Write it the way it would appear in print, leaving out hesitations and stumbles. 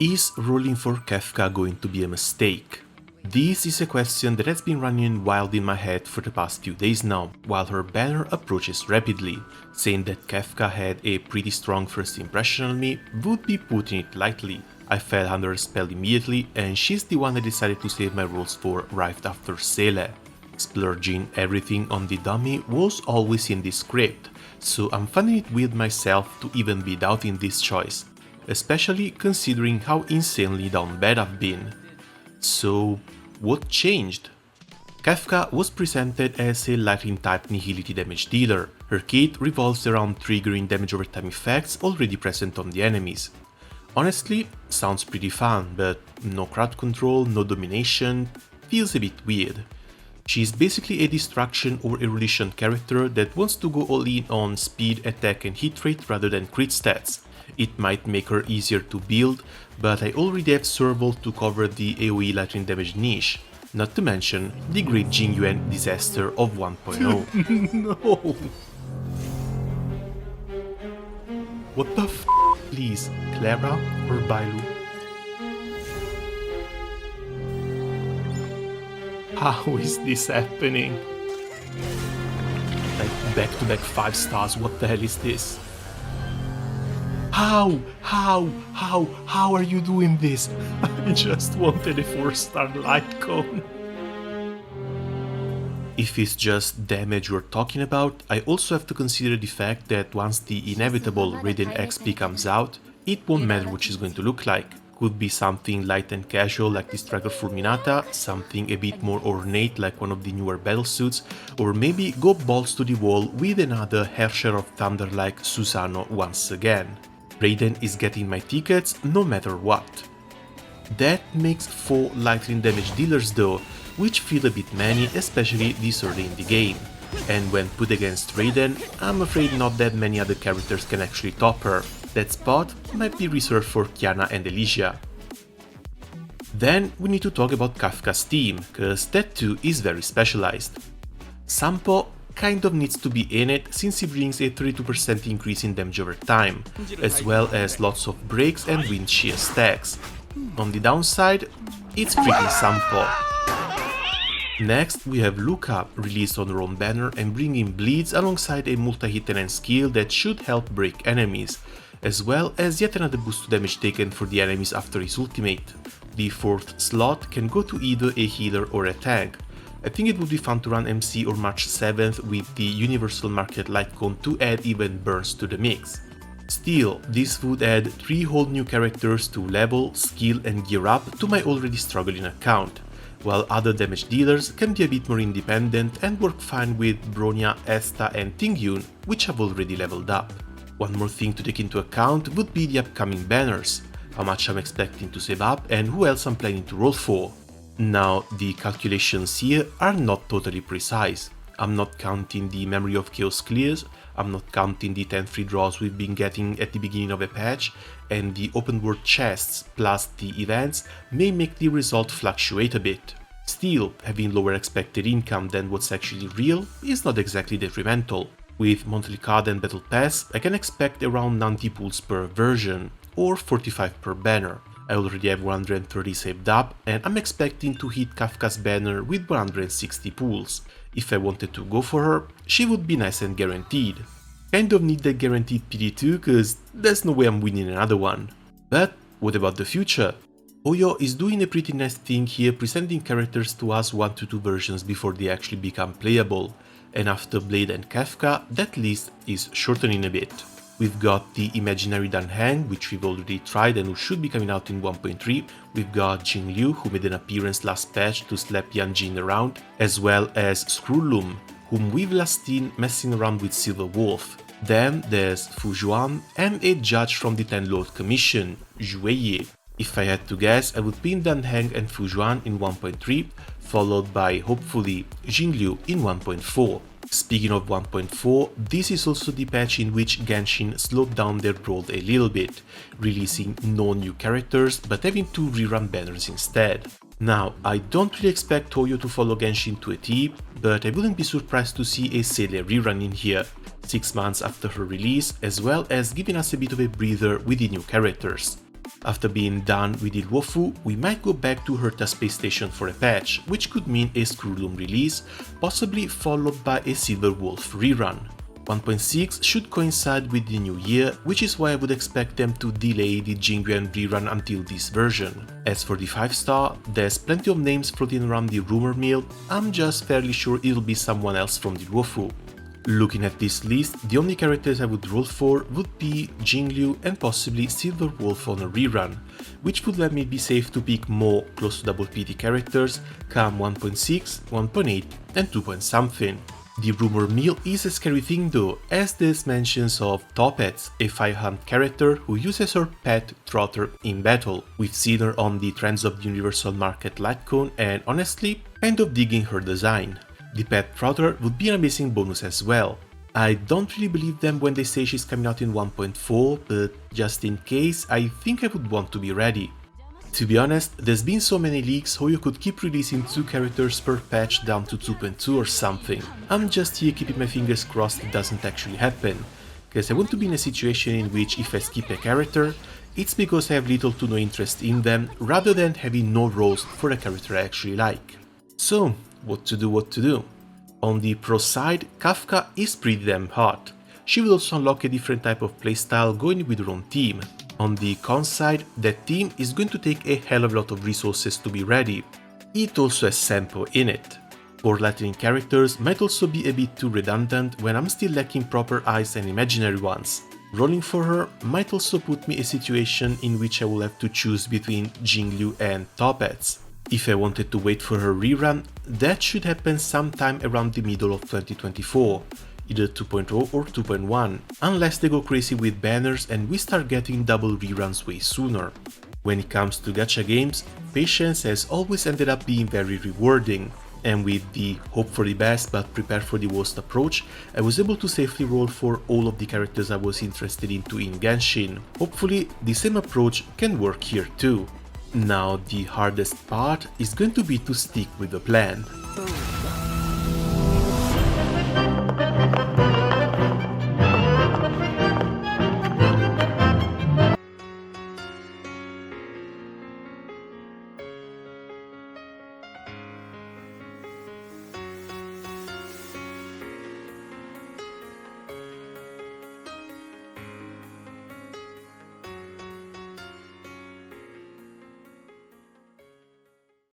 Is rolling for Kafka going to be a mistake? This is a question that has been running wild in my head for the past few days now, while her banner approaches rapidly. Saying that Kafka had a pretty strong first impression on me would be putting it lightly. I fell under a spell immediately, and she's the one I decided to save my rolls for right after Sele. Splurging everything on the dummy was always in this script, so I'm finding it weird myself to even be doubting this choice, especially considering how insanely down bad I've been. So, what changed? Kafka was presented as a lightning type nihility damage dealer. Her kit revolves around triggering damage over time effects already present on the enemies. Honestly, sounds pretty fun, but no crowd control, no domination, feels a bit weird. She's basically a distraction or erudition character that wants to go all in on speed, attack and hit rate rather than crit stats. It might make her easier to build, but I already have serval to cover the AoE lightning damage niche, not to mention the great Jingyuan disaster of 1.0. No! What the f***, please, Clara or Bailu? How is this happening? Like back-to-back 5 stars, what the hell is this? How are you doing this? I just wanted a 4-star light cone. If it's just damage we're talking about, I also have to consider the fact that once the inevitable Radiant XP comes out, it won't matter what she's going to look like. Could be something light and casual like the Striker Fulminata, something a bit more ornate like one of the newer battlesuits, or maybe go balls to the wall with another Herrscher of Thunder like Susano once again. Raiden is getting my tickets no matter what. That makes 4 lightning damage dealers though, which feel a bit many, especially this early in the game. And when put against Raiden, I'm afraid not that many other characters can actually top her. That spot might be reserved for Kiana and Elysia. Then we need to talk about Kafka's team, cause that too is very specialized. Sampo kind of needs to be in it since he brings a 32% increase in damage over time, as well as lots of breaks and wind shear stacks. On the downside, it's freaking Sampo. Next we have Luca, released on her own banner and bringing bleeds alongside a multi-hit and skill that should help break enemies, as well as yet another boost to damage taken for the enemies after his ultimate. The 4th slot can go to either a healer or a tank. I think it would be fun to run MC or March 7th with the Universal Market Light Cone to add even burns to the mix. Still, this would add 3 whole new characters to level, skill and gear up to my already struggling account, while other damage dealers can be a bit more independent and work fine with Bronya, Esta and Tingyun, which have already leveled up. One more thing to take into account would be the upcoming banners, how much I'm expecting to save up and who else I'm planning to roll for. Now, the calculations here are not totally precise. I'm not counting the Memory of Chaos clears, I'm not counting the 10 free draws we've been getting at the beginning of a patch, and the open world chests plus the events may make the result fluctuate a bit. Still, having lower expected income than what's actually real is not exactly detrimental. With monthly card and battle pass, I can expect around 90 pulls per version, or 45 per banner. I already have 130 saved up, and I'm expecting to hit Kafka's banner with 160 pulls. If I wanted to go for her, she would be nice and guaranteed. Kind of need that guaranteed PD2 cause there's no way I'm winning another one. But what about the future? Hoyo is doing a pretty nice thing here, presenting characters to us 1 to 2 versions before they actually become playable, and after Blade and Kafka, that list is shortening a bit. We've got the Imaginary Dan Heng, which we've already tried and who should be coming out in 1.3, we've got Jing Liu, who made an appearance last patch to slap Yan Jin around, as well as Screwloom, whom we've last seen messing around with Silver Wolf. Then there's Fu Zhuan and a judge from the Ten Lord Commission, Zhu Ye. If I had to guess, I would pin Dan Heng and Fu Zhuan in 1.3, followed by, hopefully, Jing Liu in 1.4. Speaking of 1.4, this is also the patch in which Genshin slowed down their roll a little bit, releasing no new characters but having to rerun banners instead. Now, I don't really expect Toyo to follow Genshin to a T, but I wouldn't be surprised to see a Celia rerun in here, 6 months after her release, as well as giving us a bit of a breather with the new characters. After being done with Ilwofu, we might go back to Herta space station for a patch, which could mean a Screwloom release, possibly followed by a Silver Wolf rerun. 1.6 should coincide with the new year, which is why I would expect them to delay the Jingyuan rerun until this version. As for the 5-star, there's plenty of names floating around the rumor mill, I'm just fairly sure it'll be someone else from the Ilwofu. Looking at this list, the only characters I would roll for would be Jingliu and possibly Silver Wolf on a rerun, which would let me be safe to pick more close to double PT characters come 1.6, 1.8 and 2.something. The rumor mill is a scary thing though, as there's mentions of Topets, a 5-hunt character who uses her pet Trotter in battle. We've seen her on the Trends of the Universal Market Lightcone and honestly, kind of digging her design. The pet Trotter would be an amazing bonus as well. I don't really believe them when they say she's coming out in 1.4, but just in case, I think I would want to be ready. To be honest, there's been so many leaks how you could keep releasing 2 characters per patch down to 2.2 or something. I'm just here keeping my fingers crossed it doesn't actually happen, because I want to be in a situation in which if I skip a character, it's because I have little to no interest in them, rather than having no roles for a character I actually like. So, what to do? On the pro side, Kafka is pretty damn hot. She will also unlock a different type of playstyle going with her own team. On the con side, that team is going to take a hell of a lot of resources to be ready. It also has Sampo in it. 4 Lightning characters might also be a bit too redundant when I'm still lacking proper eyes and imaginary ones. Rolling for her might also put me in a situation in which I will have to choose between Jingliu and Topets. If I wanted to wait for her rerun, that should happen sometime around the middle of 2024, either 2.0 or 2.1, unless they go crazy with banners and we start getting double reruns way sooner. When it comes to gacha games, patience has always ended up being very rewarding, and with the hope for the best but prepare for the worst approach, I was able to safely roll for all of the characters I was interested into in Genshin. Hopefully the same approach can work here too. Now the hardest part is going to be to stick with the plan.